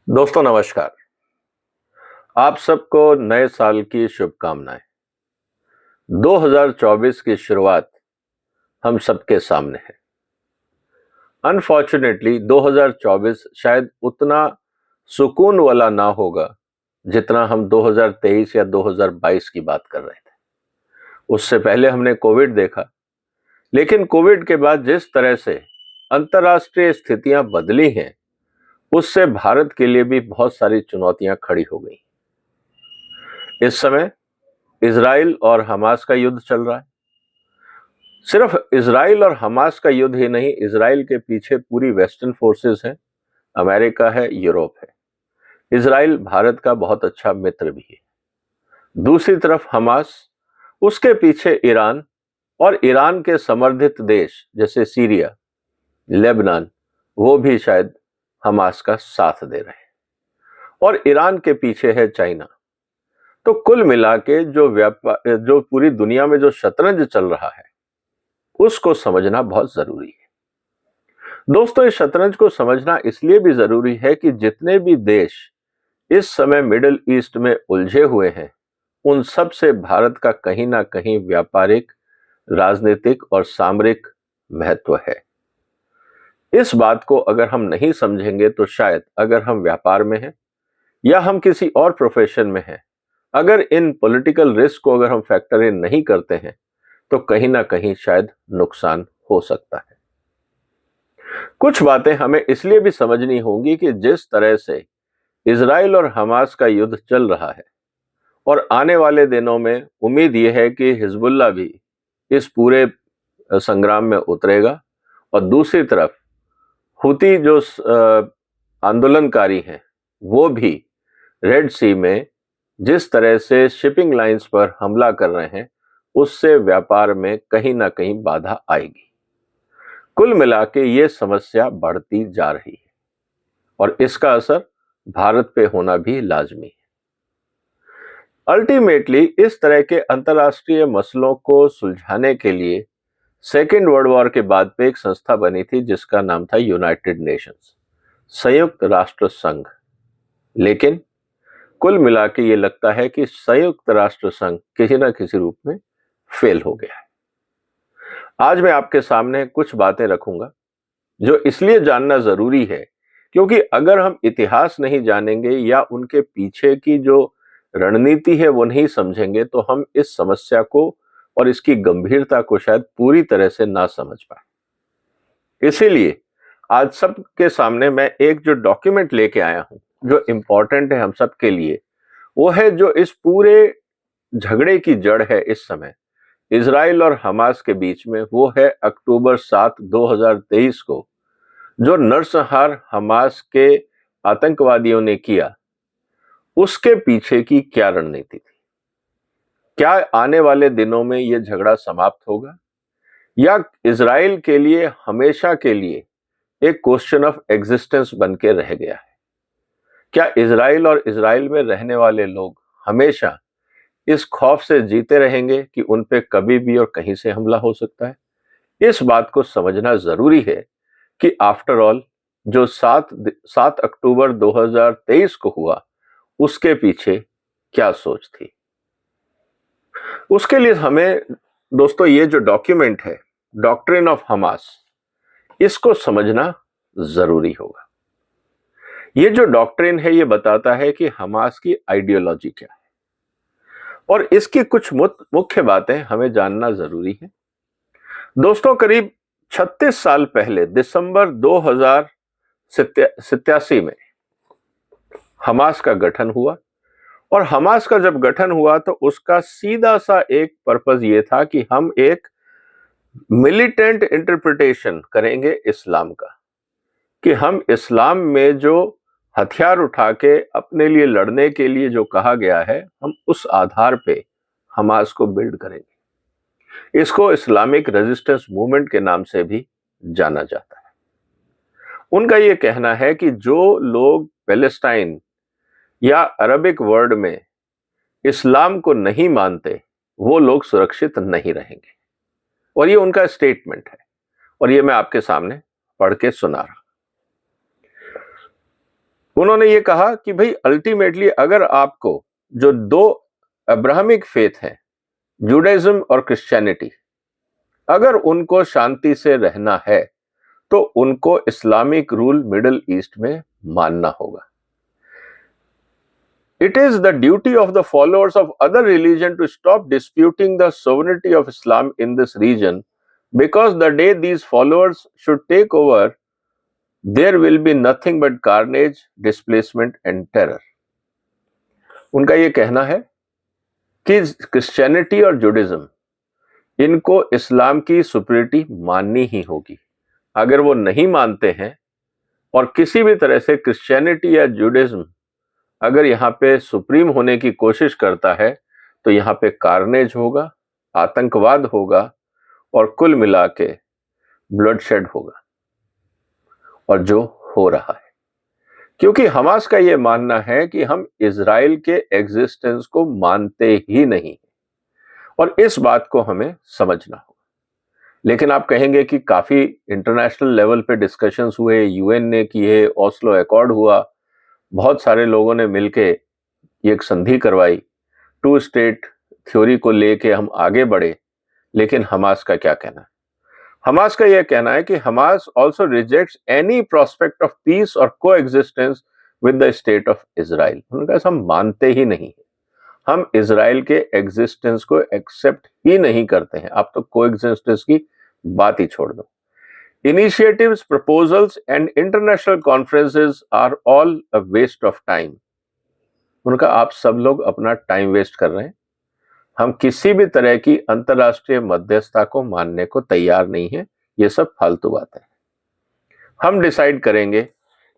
दोस्तों नमस्कार। आप सबको नए साल की शुभकामनाएं। 2024 की शुरुआत हम सबके सामने है। अनफॉर्चुनेटली 2024 शायद उतना सुकून वाला ना होगा जितना हम 2023 या 2022 की बात कर रहे थे। उससे पहले हमने कोविड देखा, लेकिन कोविड के बाद जिस तरह से अंतर्राष्ट्रीय स्थितियां बदली हैं, उससे भारत के लिए भी बहुत सारी चुनौतियां खड़ी हो गई। इस समय इजराइल और हमास का युद्ध चल रहा है। सिर्फ इजराइल और हमास का युद्ध ही नहीं, इजराइल के पीछे पूरी वेस्टर्न फोर्सेस हैं, अमेरिका है, यूरोप है। इजराइल भारत का बहुत अच्छा मित्र भी है। दूसरी तरफ हमास, उसके पीछे ईरान और ईरान के समर्थित देश जैसे सीरिया, लेबनान, वो भी शायद हमास का साथ दे रहे हैं। और ईरान के पीछे है चाइना। तो कुल मिला के जो पूरी दुनिया में जो शतरंज चल रहा है, उसको समझना बहुत जरूरी है। दोस्तों, इस शतरंज को समझना इसलिए भी जरूरी है कि जितने भी देश इस समय मिडिल ईस्ट में उलझे हुए हैं, उन सब से भारत का कहीं ना कहीं व्यापारिक, राजनीतिक और सामरिक महत्व है। इस बात को अगर हम नहीं समझेंगे तो शायद अगर हम व्यापार में हैं या हम किसी और प्रोफेशन में हैं, अगर इन पॉलिटिकल रिस्क को अगर हम फैक्टर इन नहीं करते हैं तो कहीं ना कहीं शायद नुकसान हो सकता है। कुछ बातें हमें इसलिए भी समझनी होंगी कि जिस तरह से इजराइल और हमास का युद्ध चल रहा है और आने वाले दिनों में उम्मीद यह है कि हिजबुल्लाह भी इस पूरे संग्राम में उतरेगा, और दूसरी तरफ हुती जो आंदोलनकारी हैं, वो भी रेड सी में जिस तरह से शिपिंग लाइंस पर हमला कर रहे हैं, उससे व्यापार में कहीं ना कहीं बाधा आएगी। कुल मिला के ये समस्या बढ़ती जा रही है और इसका असर भारत पे होना भी लाजमी है। अल्टीमेटली इस तरह के अंतर्राष्ट्रीय मसलों को सुलझाने के लिए सेकेंड वर्ल्ड वॉर के बाद पे एक संस्था बनी थी जिसका नाम था यूनाइटेड नेशंस, संयुक्त राष्ट्र संघ। लेकिन कुल मिला के ये लगता है कि संयुक्त राष्ट्र संघ किसी ना किसी रूप में फेल हो गया है। आज मैं आपके सामने कुछ बातें रखूंगा जो इसलिए जानना जरूरी है क्योंकि अगर हम इतिहास नहीं जानेंगे या उनके पीछे की जो रणनीति है वो नहीं समझेंगे तो हम इस समस्या को और इसकी गंभीरता को शायद पूरी तरह से ना समझ पाए। इसीलिए आज सबके सामने मैं एक जो डॉक्यूमेंट लेके आया हूं जो इंपॉर्टेंट है हम सब के लिए, वो है जो इस पूरे झगड़े की जड़ है इस समय इजराइल और हमास के बीच में। वो है अक्टूबर 7, 2023 को जो नरसंहार हमास के आतंकवादियों ने किया, उसके पीछे की क्या रणनीति थी। क्या आने वाले दिनों में यह झगड़ा समाप्त होगा या इजराइल के लिए हमेशा के लिए एक क्वेश्चन ऑफ एग्जिस्टेंस बन के रह गया है। क्या इजराइल और इजराइल में रहने वाले लोग हमेशा इस खौफ से जीते रहेंगे कि उन पे कभी भी और कहीं से हमला हो सकता है। इस बात को समझना जरूरी है कि आफ्टर ऑल जो 7 अक्टूबर 2023 को हुआ, उसके पीछे क्या सोच थी। उसके लिए हमें दोस्तों ये जो डॉक्यूमेंट है, डॉक्ट्रिन ऑफ हमास, इसको समझना जरूरी होगा। ये जो डॉक्ट्रिन है ये बताता है कि हमास की आइडियोलॉजी क्या है और इसकी कुछ मुख्य बातें हमें जानना जरूरी है। दोस्तों, करीब 36 साल पहले दिसंबर 2087 में हमास का गठन हुआ और हमास का जब गठन हुआ तो उसका सीधा सा एक पर्पस ये था कि हम एक मिलिटेंट इंटरप्रिटेशन करेंगे इस्लाम का, कि हम इस्लाम में जो हथियार उठा के अपने लिए लड़ने के लिए जो कहा गया है, हम उस आधार पे हमास को बिल्ड करेंगे। इसको इस्लामिक रेजिस्टेंस मूवमेंट के नाम से भी जाना जाता है। उनका यह कहना है कि जो लोग पैलेस्टाइन या अरबिक वर्ल्ड में इस्लाम को नहीं मानते, वो लोग सुरक्षित नहीं रहेंगे। और ये उनका स्टेटमेंट है और ये मैं आपके सामने पढ़ के सुना रहा। उन्होंने ये कहा कि भाई अल्टीमेटली अगर आपको जो दो अब्राहमिक फेथ है, जुडाइज्म और क्रिश्चियनिटी, अगर उनको शांति से रहना है तो उनको इस्लामिक रूल मिडिल ईस्ट में मानना होगा। It is the duty of the followers of other religion to stop disputing the sovereignty of Islam in this region, because the day these followers should take over, there will be nothing but carnage, displacement and terror. उनका ये कहना है कि Christianity और Judaism, इनको इस्लाम की superiority माननी ही होगी। अगर वो नहीं मानते हैं और किसी भी तरह से क्रिश्चियनिटी या जुडिज्म अगर यहाँ पे सुप्रीम होने की कोशिश करता है तो यहाँ पे कार्नेज होगा, आतंकवाद होगा और कुल मिला के ब्लडशेड होगा, और जो हो रहा है। क्योंकि हमास का ये मानना है कि हम इजराइल के एग्जिस्टेंस को मानते ही नहीं, और इस बात को हमें समझना होगा। लेकिन आप कहेंगे कि काफी इंटरनेशनल लेवल पे डिस्कशंस हुए, यूएन ने किए, ओस्लो अकॉर्ड हुआ, बहुत सारे लोगों ने मिलके ये एक संधि करवाई, 2 स्टेट थ्योरी को लेके हम आगे बढ़े। लेकिन हमास का क्या कहना है? हमास का यह कहना है कि Hamas also rejects any prospect of peace और को existence with the state of Israel. उन्होंने कहा हम मानते ही नहीं, हम इजराइल के एग्जिस्टेंस को एक्सेप्ट ही नहीं करते हैं। आप तो को एग्जिस्टेंस की बात ही छोड़ दो। Initiatives, proposals and international conferences are all a waste of time. उनका आप सब लोग अपना टाइम वेस्ट कर रहे हैं। हम किसी भी तरह की अंतर्राष्ट्रीय मध्यस्थता को मानने को तैयार नहीं है। ये सब फालतू बात है। हम डिसाइड करेंगे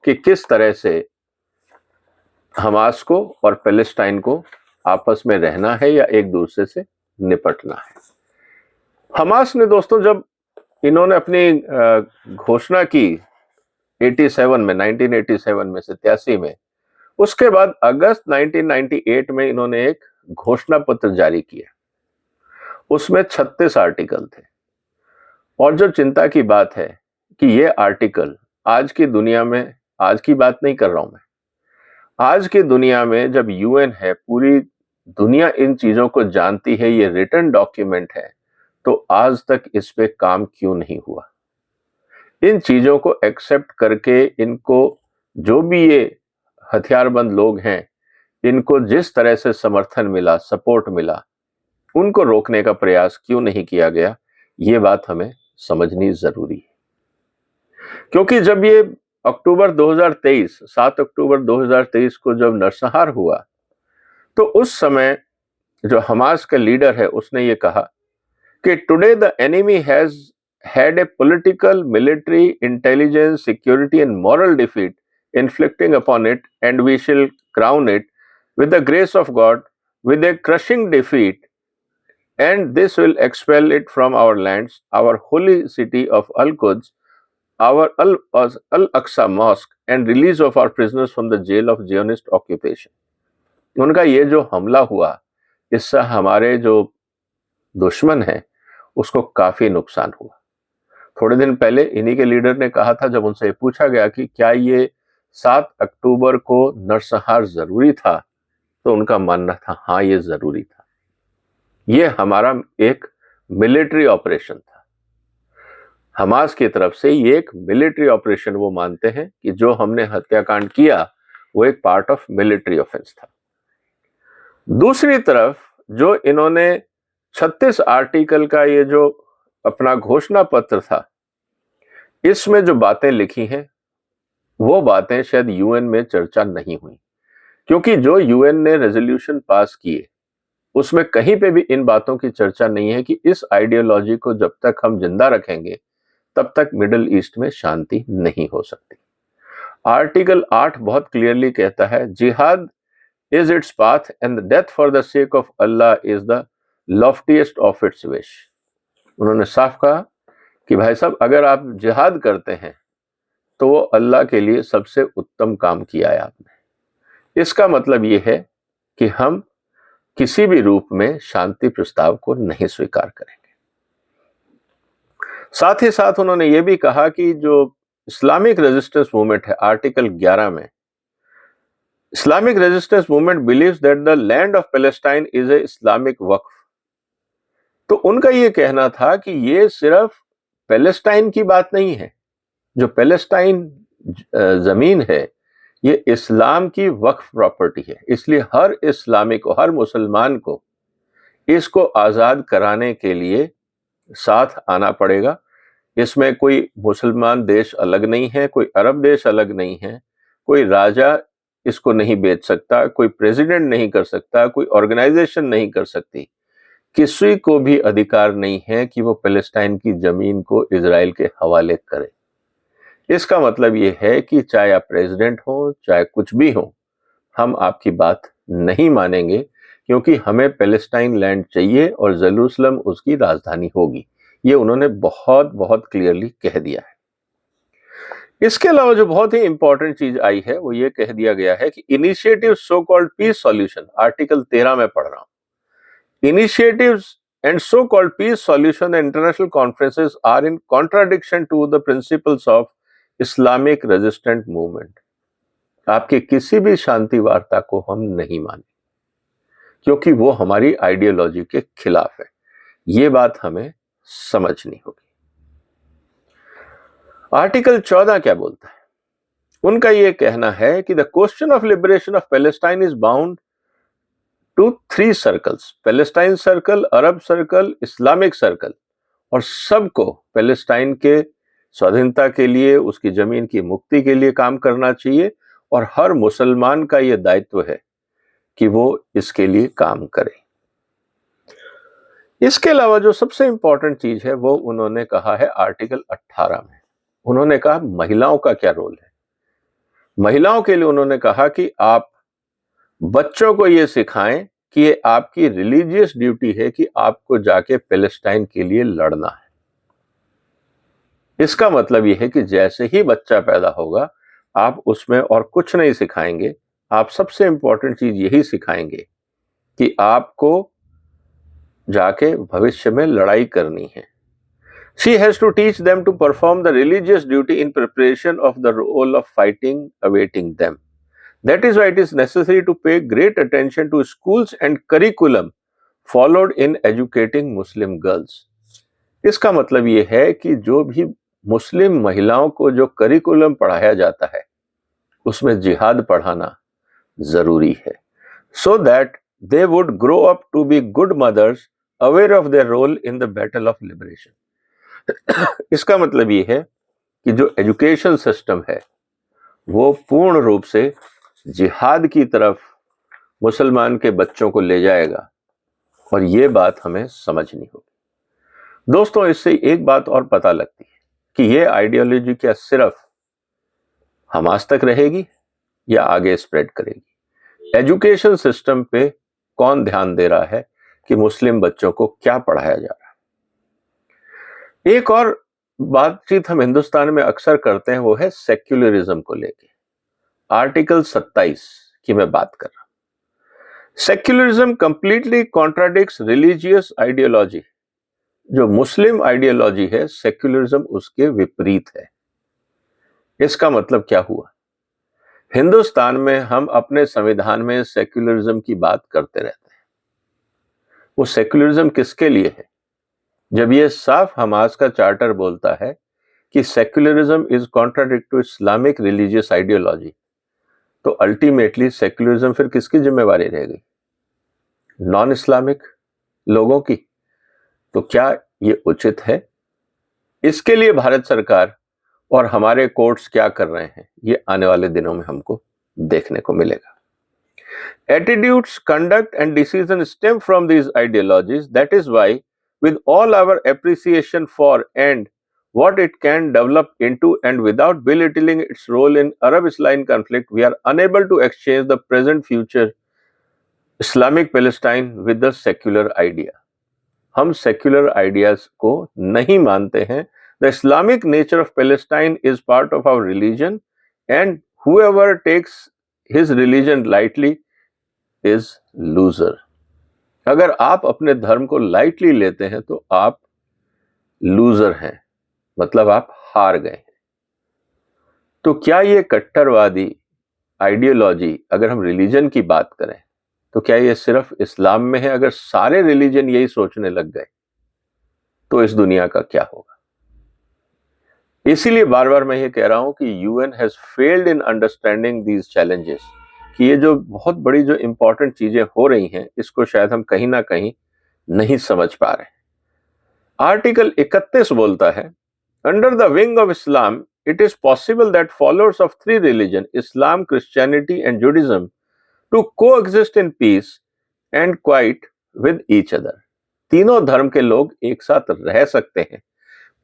कि किस तरह से हमास को और पैलेस्टाइन को आपस में रहना है या एक दूसरे से निपटना है। हमास ने दोस्तों जब इन्होंने अपनी घोषणा की 87 में, 1987 में, 87 में, उसके बाद अगस्त 1998 में इन्होंने एक घोषणा पत्र जारी किया। उसमें 36 आर्टिकल थे, और जो चिंता की बात है कि ये आर्टिकल आज की दुनिया में, आज की बात नहीं कर रहा हूं मैं, आज की दुनिया में जब यूएन है, पूरी दुनिया इन चीजों को जानती है, ये रिटन डॉक्यूमेंट है, तो आज तक इस पे काम क्यों नहीं हुआ? इन चीजों को एक्सेप्ट करके इनको, जो भी ये हथियारबंद लोग हैं, इनको जिस तरह से समर्थन मिला, सपोर्ट मिला, उनको रोकने का प्रयास क्यों नहीं किया गया? ये बात हमें समझनी जरूरी है। क्योंकि जब ये अक्टूबर 2023, 7 अक्टूबर 2023 को जब नरसंहार हुआ, तो उस समय जो हमास का लीडर है उसने ये कहा कि today the enemy has had a political, military, intelligence, security and moral defeat inflicting upon it, and we shall crown it with the grace of God with a crushing defeat, and this will expel it from our lands, our holy city of Al-Quds, our Al-Aqsa mosque, and release of our prisoners from the jail of Zionist occupation. उनका ये जो हमला हुआ, इससे हमारे जो दुश्मन है उसको काफी नुकसान हुआ। थोड़े दिन पहले इन्हीं के लीडर ने कहा था, जब उनसे पूछा गया कि क्या ये 7 अक्टूबर को नरसंहार जरूरी था, तो उनका मानना था हाँ ये जरूरी था, ये हमारा एक मिलिट्री ऑपरेशन था। हमास की तरफ से ये एक मिलिट्री ऑपरेशन वो मानते हैं कि जो हमने हत्याकांड किया वो एक पार्ट ऑफ मिलिट्री ऑफेंस था। दूसरी तरफ जो इन्होंने 36 आर्टिकल का ये जो अपना घोषणा पत्र था, इसमें जो बातें लिखी हैं वो बातें शायद यूएन में चर्चा नहीं हुई, क्योंकि जो यूएन ने रेजोल्यूशन पास किए उसमें कहीं पे भी इन बातों की चर्चा नहीं है कि इस आइडियोलॉजी को जब तक हम जिंदा रखेंगे तब तक मिडिल ईस्ट में शांति नहीं हो सकती। आर्टिकल 8 बहुत क्लियरली कहता है, जिहाद is its path and the death for the sake of Allah is the loftiest of its wish. उन्होंने साफ कहा कि भाई साहब, अगर आप जिहाद करते हैं तो वो अल्लाह के लिए सबसे उत्तम काम किया है आपने। इसका मतलब ये है कि हम किसी भी रूप में शांति प्रस्ताव को नहीं स्वीकार करेंगे। साथ ही साथ उन्होंने ये भी कहा कि जो इस्लामिक रेजिस्टेंस मूवमेंट है, आर्टिकल 11 में Islamic resistance movement believes that the land of Palestine is a Islamic वक्फ। तो उनका ये कहना था कि ये सिर्फ पैलेस्टाइन की बात नहीं है, जो पैलेस्टाइन जमीन है ये इस्लाम की वक्फ प्रॉपर्टी है, इसलिए हर इस्लामी को, हर मुसलमान को इसको आजाद कराने के लिए साथ आना पड़ेगा। इसमें कोई मुसलमान देश अलग नहीं है, कोई अरब देश अलग नहीं है, कोई राजा इसको नहीं बेच सकता, कोई प्रेसिडेंट नहीं कर सकता, कोई ऑर्गेनाइजेशन नहीं कर सकती, किसी को भी अधिकार नहीं है कि वो पैलेस्टाइन की जमीन को इजराइल के हवाले करे। इसका मतलब ये है कि चाहे आप प्रेसिडेंट हो, चाहे कुछ भी हो, हम आपकी बात नहीं मानेंगे, क्योंकि हमें पैलेस्टाइन लैंड चाहिए और जेरूसलम उसकी राजधानी होगी। ये उन्होंने बहुत बहुत क्लियरली कह दिया है। इसके अलावा जो बहुत ही इंपॉर्टेंट चीज आई है वो ये कह दिया गया है कि initiative so called peace solution, article 13 में पढ़ रहा हूं, initiatives and so-called peace solution and international conferences are in contradiction to the principles of Islamic resistant movement. आपके किसी भी शांति वार्ता को हम नहीं माने, क्योंकि वो हमारी आइडियोलॉजी के खिलाफ है। ये बात हमें समझनी होगी। आर्टिकल 14 क्या बोलता है? उनका ये कहना है कि the question of liberation of Palestine is bound to 3 circles, Palestine circle, Arab circle, Islamic circle, और सबको पैलेस्टाइन के स्वाधीनता के लिए, उसकी जमीन की मुक्ति के लिए काम करना चाहिए, और हर मुसलमान का यह दायित्व है कि वो इसके लिए काम करे। इसके अलावा जो सबसे इंपॉर्टेंट चीज है वो उन्होंने कहा है आर्टिकल 18 में। उन्होंने कहा महिलाओं का क्या रोल है। महिलाओं के लिए उन्होंने कहा कि आप बच्चों को यह सिखाएं कि ये आपकी रिलीजियस ड्यूटी है कि आपको जाके पैलेस्टाइन के लिए लड़ना है। इसका मतलब यह है कि जैसे ही बच्चा पैदा होगा आप उसमें और कुछ नहीं सिखाएंगे, आप सबसे इंपॉर्टेंट चीज यही सिखाएंगे कि आपको जाके भविष्य में लड़ाई करनी है। She has to teach them to perform the religious duty in preparation of the role of fighting awaiting them. That is why it is necessary to pay great attention to schools and curriculum followed in educating Muslim girls. इसका मतलब ये है कि जो भी मुस्लिम महिलाओं को जो करिकुलम पढ़ाया जाता है उसमें जिहाद पढ़ाना जरूरी है, so that they would grow up to be good mothers aware of their role in the battle of liberation. इसका मतलब ये है कि जो एजुकेशन सिस्टम है वो पूर्ण रूप से जिहाद की तरफ मुसलमान के बच्चों को ले जाएगा, और ये बात हमें समझनी होगी। दोस्तों, इससे एक बात और पता लगती है कि ये आइडियोलॉजी क्या सिर्फ हमास तक रहेगी या आगे स्प्रेड करेगी। एजुकेशन सिस्टम पे कौन ध्यान दे रहा है कि मुस्लिम बच्चों को क्या पढ़ाया जा रहा है। एक और बातचीत हम हिंदुस्तान में अक्सर करते हैं, वो है सेक्युलरिज्म को लेके। आर्टिकल 27 की मैं बात कर रहा हूं। Secularism completely contradicts religious ideology. जो मुस्लिम आइडियोलॉजी है, सेक्युलरिज्म उसके विपरीत है। इसका मतलब क्या हुआ? हिंदुस्तान में हम अपने संविधान में सेक्युलरिज्म की बात करते रहते हैं। वो सेक्युलरिज्म किसके लिए है? जब ये साफ हमास का चार्टर बोलता है कि secularism is contradict to Islamic religious ideology, तो अल्टीमेटली सेक्युलरिज्म फिर किसकी जिम्मेवारी रहेगी? नॉन इस्लामिक लोगों की। तो क्या ये उचित है? इसके लिए भारत सरकार और हमारे कोर्ट्स क्या कर रहे हैं, ये आने वाले दिनों में हमको देखने को मिलेगा। Attitudes, conduct and decision stem from these ideologies. That is why with all our appreciation for and what it can develop into, and without belittling its role in Arab-Israeli conflict, we are unable to exchange the present future Islamic Palestine with the secular idea. हम secular ideas को नहीं मानते हैं। The Islamic nature of Palestine is part of our religion, and whoever takes his religion lightly is loser. अगर आप अपने धर्म को लाइटली लेते हैं तो आप लूजर हैं, मतलब आप हार गए हैं। तो क्या ये कट्टरवादी आइडियोलॉजी, अगर हम रिलीजन की बात करें तो क्या ये सिर्फ इस्लाम में है? अगर सारे रिलीजन यही सोचने लग गए तो इस दुनिया का क्या होगा? इसीलिए बार बार मैं ये कह रहा हूं कि UN has failed in understanding these challenges, कि ये जो बहुत बड़ी जो इंपॉर्टेंट चीजें हो रही हैं इसको शायद हम कहीं ना कहीं नहीं समझ पा रहे हैं। आर्टिकल 31 बोलता है, under the wing of Islam it is possible that followers of 3 religion Islam, Christianity and Judaism to coexist in peace and quiet with each other. तीनों धर्म के लोग एक साथ रह सकते हैं।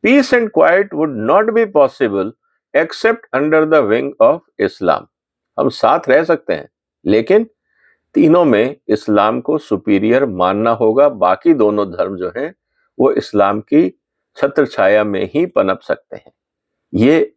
Peace and quiet would not be possible except under the wing of Islam. हम साथ रह सकते हैं लेकिन तीनों में इस्लाम को सुपीरियर मानना होगा। बाकी दोनों धर्म जो हैं वो इस्लाम की छत्र छाया में ही पनप सकते हैं। ये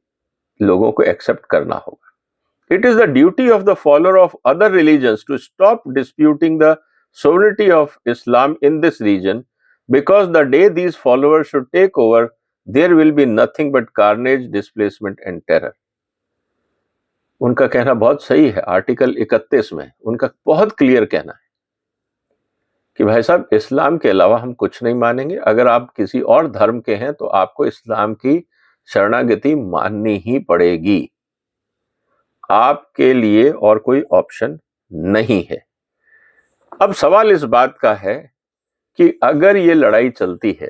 लोगों को एक्सेप्ट करना होगा। It is the duty of the follower of other religions to stop disputing the sovereignty of Islam in this region, because the day these followers should take over, there will be nothing but carnage, displacement and terror. उनका कहना बहुत सही है। Article 31 में उनका बहुत clear कहना है कि भाई साहब, इस्लाम के अलावा हम कुछ नहीं मानेंगे। अगर आप किसी और धर्म के हैं तो आपको इस्लाम की शरणागति माननी ही पड़ेगी। आपके लिए और कोई ऑप्शन नहीं है। अब सवाल इस बात का है कि अगर ये लड़ाई चलती है,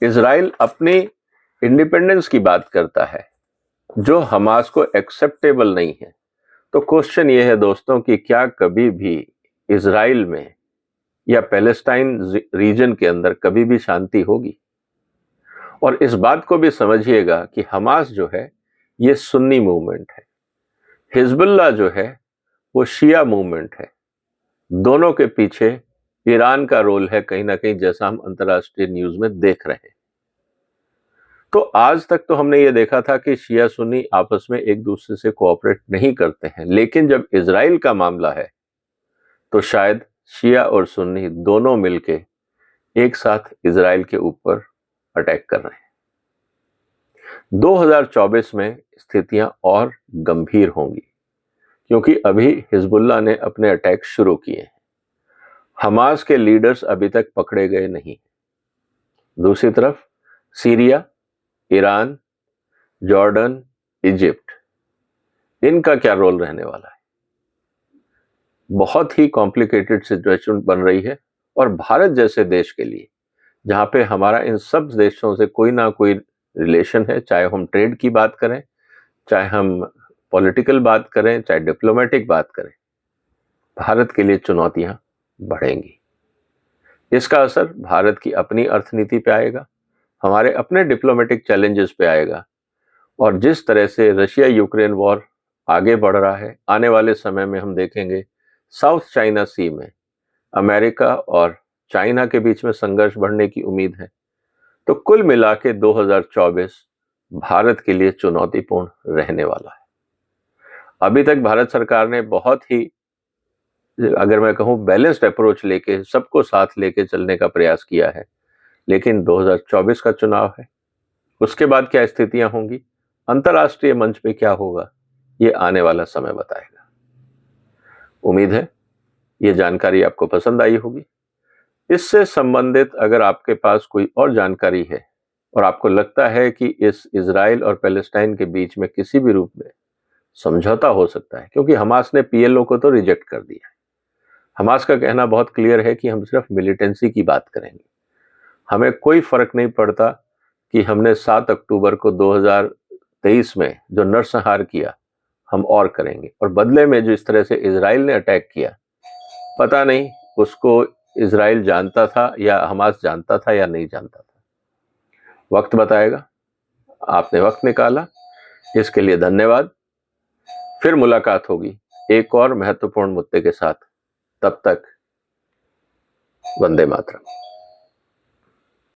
इजराइल अपनी इंडिपेंडेंस की बात करता है जो हमास को एक्सेप्टेबल नहीं है, तो क्वेश्चन ये है दोस्तों कि क्या कभी भी इजराइल में या पैलेस्टाइन रीजन के अंदर कभी भी शांति होगी? और इस बात को भी समझिएगा कि हमास जो है ये सुन्नी मूवमेंट है, हिजबुल्लाह जो है वो शिया मूवमेंट है। दोनों के पीछे ईरान का रोल है कहीं ना कहीं, जैसा हम अंतर्राष्ट्रीय न्यूज में देख रहे हैं। तो आज तक तो हमने ये देखा था कि शिया सुन्नी आपस में एक दूसरे से कोऑपरेट नहीं करते हैं, लेकिन जब इजराइल का मामला है तो शायद शिया और सुन्नी दोनों मिलके एक साथ इजराइल के ऊपर अटैक कर रहे हैं। 2024 में स्थितियां और गंभीर होंगी क्योंकि अभी हिजबुल्लाह ने अपने अटैक शुरू किए हैं। हमास के लीडर्स अभी तक पकड़े गए नहीं। दूसरी तरफ सीरिया, ईरान, जॉर्डन, इजिप्ट, इनका क्या रोल रहने वाला है? बहुत ही कॉम्प्लिकेटेड सिचुएशन बन रही है। और भारत जैसे देश के लिए, जहां पे हमारा इन सब देशों से कोई ना कोई रिलेशन है, चाहे हम ट्रेड की बात करें, चाहे हम पॉलिटिकल बात करें, चाहे डिप्लोमेटिक बात करें, भारत के लिए चुनौतियां बढ़ेंगी। इसका असर भारत की अपनी अर्थनीति पे आएगा, हमारे अपने डिप्लोमेटिक चैलेंजेस पे आएगा। और जिस तरह से रशिया यूक्रेन वॉर आगे बढ़ रहा है, आने वाले समय में हम देखेंगे साउथ चाइना सी में अमेरिका और चाइना के बीच में संघर्ष बढ़ने की उम्मीद है। तो कुल मिला के 2024 भारत के लिए चुनौतीपूर्ण रहने वाला है। अभी तक भारत सरकार ने बहुत ही, अगर मैं कहूं, बैलेंस्ड अप्रोच लेके, सबको साथ लेके चलने का प्रयास किया है। लेकिन 2024 का चुनाव है, उसके बाद क्या स्थितियां होंगी, अंतर्राष्ट्रीय मंच पे क्या होगा, ये आने वाला समय बताएगा। उम्मीद है ये जानकारी आपको पसंद आई होगी। इससे संबंधित अगर आपके पास कोई और जानकारी है और आपको लगता है कि इस इजराइल और पैलेस्टाइन के बीच में किसी भी रूप में समझौता हो सकता है, क्योंकि हमास ने पीएलओ को तो रिजेक्ट कर दिया है। हमास का कहना बहुत क्लियर है कि हम सिर्फ मिलिटेंसी की बात करेंगे, हमें कोई फर्क नहीं पड़ता कि हमने 7 अक्टूबर को 2023 में जो नरसंहार किया हम और करेंगे। और बदले में जो इस तरह से इजराइल ने अटैक किया, पता नहीं उसको इजराइल जानता था या हमास जानता था या नहीं जानता था। वक्त बताएगा। आपने वक्त निकाला, इसके लिए धन्यवाद। फिर मुलाकात होगी एक और महत्वपूर्ण मुद्दे के साथ। तब तक वंदे मातरम।